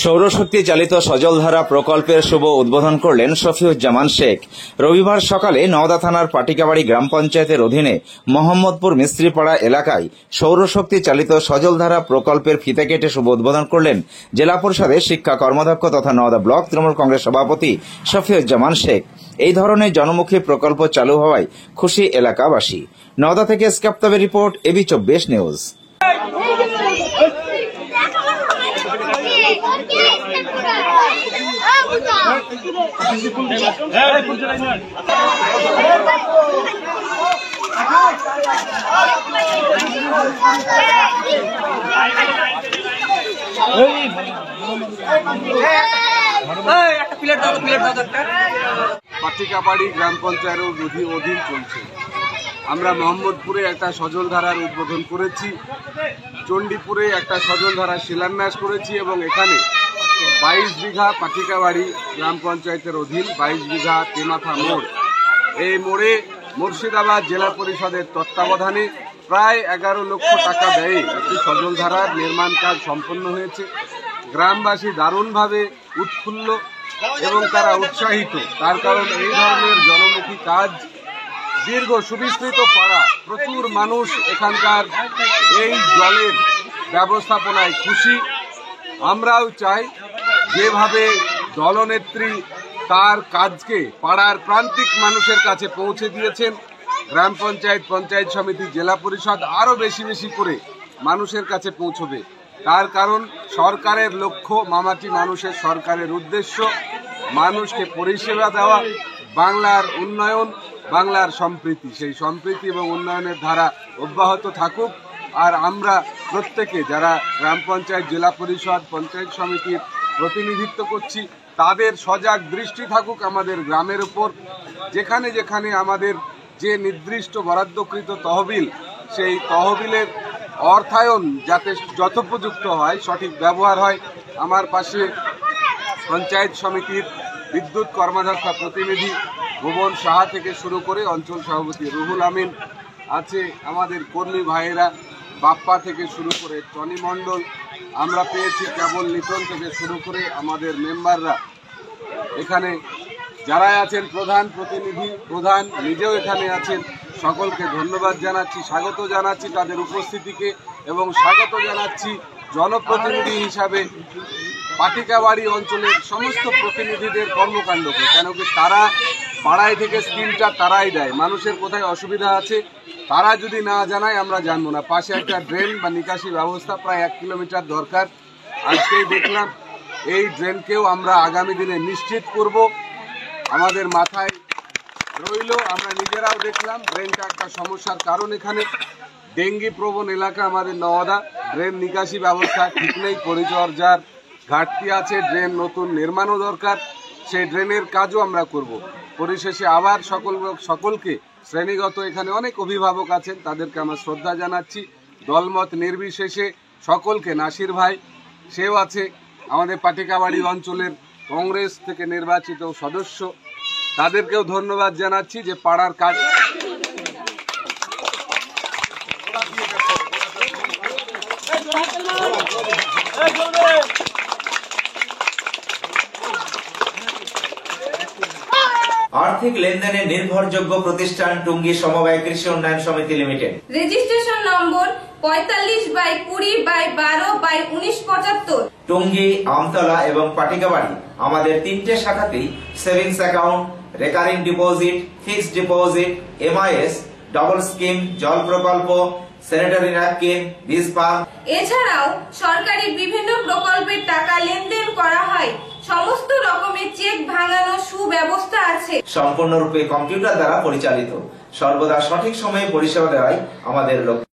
সৌরশক্তি চালিত সজলধারা প্রকল্পের শুভ উদ্বোধন করলেন শফিউজ্জামান শেখ। রবিবার সকালে নওদা থানার পাটিকাবাড়ি গ্রাম পঞ্চায়েতের অধীনে মোহাম্মদপুর মিস্ত্রিপাড়া এলাকায় সৌরশক্তি চালিত সজলধারা প্রকল্পের ফিতে কেটে শুভ উদ্বোধন করলেন জেলা পরিষদের শিক্ষা কর্মাধ্যক্ষ তথা নওদা ব্লক তৃণমূল কংগ্রেস সভাপতি শফিউজ্জামান শেখ। এই ধরনের জনমুখী প্রকল্প চালু হওয়ায় খুশি এলাকাবাসী। নওদা থেকে স্কাপ্তাবের রিপোর্ট, এবি24 নিউজ। পাটিকাবাড়ি গ্রাম পঞ্চায়েতের অধীন চলছে। আমরা মোহাম্মদপুরে একটা সজলধারার উদ্বোধন করেছি, চণ্ডীপুরে একটা সজলধারার শিলান্যাস করেছি এবং এখানে 22 বিঘা পাটিকাবাড়ি গ্রাম পঞ্চায়েতের অধীন 22 বিঘা তেমাথা মোড়, এই মোড়ে মুর্শিদাবাদ জেলা পরিষদের তত্ত্বাবধানে প্রায় 11 লক্ষ টাকা ব্যয়ে একটি সজলধারার নির্মাণ কাজ সম্পন্ন হয়েছে। গ্রামবাসী দারুণভাবে উৎফুল্ল এবং তারা উৎসাহিত, তার কারণ এই ধরনের জনমুখী কাজ দীর্ঘ সুবিস্তৃত পাড়া, প্রচুর মানুষ এখানকার এই জলের ব্যবস্থাপনায় খুশি। আমরাও চাই যেভাবে দলনেত্রী তার কাজকে পাড়ার প্রান্তিক মানুষের কাছে পৌঁছে দিয়েছেন, গ্রাম পঞ্চায়েত, পঞ্চায়েত সমিতি, জেলা পরিষদ আরও বেশি বেশি করে মানুষের কাছে পৌঁছবে। তার কারণ সরকারের লক্ষ্য, মামাটি মানুষের সরকারের উদ্দেশ্য মানুষকে পরিষেবা দেওয়া, বাংলার উন্নয়ন, বাংলার সম্প্রীতি, সেই সম্প্রীতি এবং উন্নয়নের ধারা অব্যাহত থাকুক। আর আমরা প্রত্যেকে যারা গ্রাম পঞ্চায়েত, জেলা পরিষদ, পঞ্চায়েত সমিতির প্রতিনিধিত্ব করছি, তাদের সজাগ দৃষ্টি থাকুক আমাদের গ্রামের উপর। যেখানে যেখানে আমাদের যে নির্দিষ্ট বরাদ্দকৃত তহবিল, সেই তহবিলের অর্থায়ন যাতে যথোপযুক্ত হয়, সঠিক ব্যবহার হয়। আমার পাশে পঞ্চায়েত সমিতির বিদ্যুৎ কর্মাধ্যক্ষ প্রতিনিধি ভুবন সাহা থেকে শুরু করে অঞ্চল সভাপতি রুহুল আমিন আছে, আমাদের কর্মী ভাইয়েরা বাপ্পা থেকে শুরু করে টনি মণ্ডল, আমরা পেয়েছি কেবল লিটন থেকে শুরু করে আমাদের মেম্বাররা এখানে যারা আছেন, প্রধান প্রতিনিধি, প্রধান নিজেও এখানে আছেন। সকলকে ধন্যবাদ জানাচ্ছি, স্বাগত জানাচ্ছি তাদের উপস্থিতিকে এবং স্বাগত জানাচ্ছি জনপ্রতিনিধি হিসাবে পাটিকাবাড়ি অঞ্চলের সমস্ত প্রতিনিধিদের কর্মকাণ্ডকে। কেন কি তারা পাড়ায় থেকে স্কিমটা তারাই দেয়, মানুষের কোথায় অসুবিধা আছে তারা যদি না জানায় আমরা জানবো না। পাশে একটা ড্রেন বা নিকাশি ব্যবস্থা প্রায় 1 কিলোমিটার দরকার, আজকেই দেখলাম। এই ড্রেনকেও আমরা আগামী দিনে নিশ্চিত করব, আমাদের মাথায় রইল। আমরা নিজেরাও দেখলাম ড্রেনটা একটা সমস্যার কারণ, এখানে ডেঙ্গি প্রবণ এলাকা আমাদের নওদা, ড্রেন নিকাশি ব্যবস্থা ঠিক নেই, পরিচর্যার ঘাটতি আছে, ড্রেন নতুন নির্মাণও দরকার, সেই ড্রেনের কাজও আমরা করব। পরিশেষে আবার সকলকে শ্রেণীগত, এখানে অনেক অভিভাবক আছেন, তাদেরকে আমার শ্রদ্ধা জানাচ্ছি। দলমত নির্বিশেষে সকলকে, নাসির ভাই সেও আছে, আমাদের পাটিকাবাড়ি অঞ্চলের কংগ্রেস থেকে নির্বাচিত সদস্য, তাদেরকেও ধন্যবাদ জানাচ্ছি যে পাড়ার কাজ। আর্থিক লেনদেনে নির্ভরযোগ্য প্রতিষ্ঠান টুঙ্গি সমবায় কৃষি উন্নয়ন সমিতি limited. Registration number 45/20/12/1975। Tungi, Amtala এবং পাটিকাবাড়ি আমাদের 3টে শাখাতেই savings account, recurring deposit, fixed deposit, MIS, double scheme, জল প্রকল্প, স্যানিটারি ন্যাপকিন, বীজ পাম্প, এছাড়াও সরকারি বিভিন্ন প্রকল্পের টাকা লেনদেন করা হয়। সমস্ত রকমের চেক ভাঙানোর সুব্যবস্থা আছে। সম্পূর্ণরূপে কম্পিউটার দ্বারা পরিচালিত, সর্বদা সঠিক সময়ে পরিষেবা দেওয়াই আমাদের লক্ষ্য।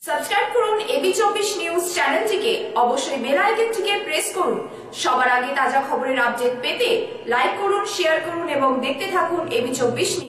সাবস্ক্রাইব করুন এবি24 নিউজ চ্যানেলটিকে, অবশ্যই বেল আইকনটিকে প্রেস করুন। সবার আগে তাজা খবরের আপডেট পেতে লাইক করুন, শেয়ার করুন এবং দেখতে থাকুন এবি24 নিউজ।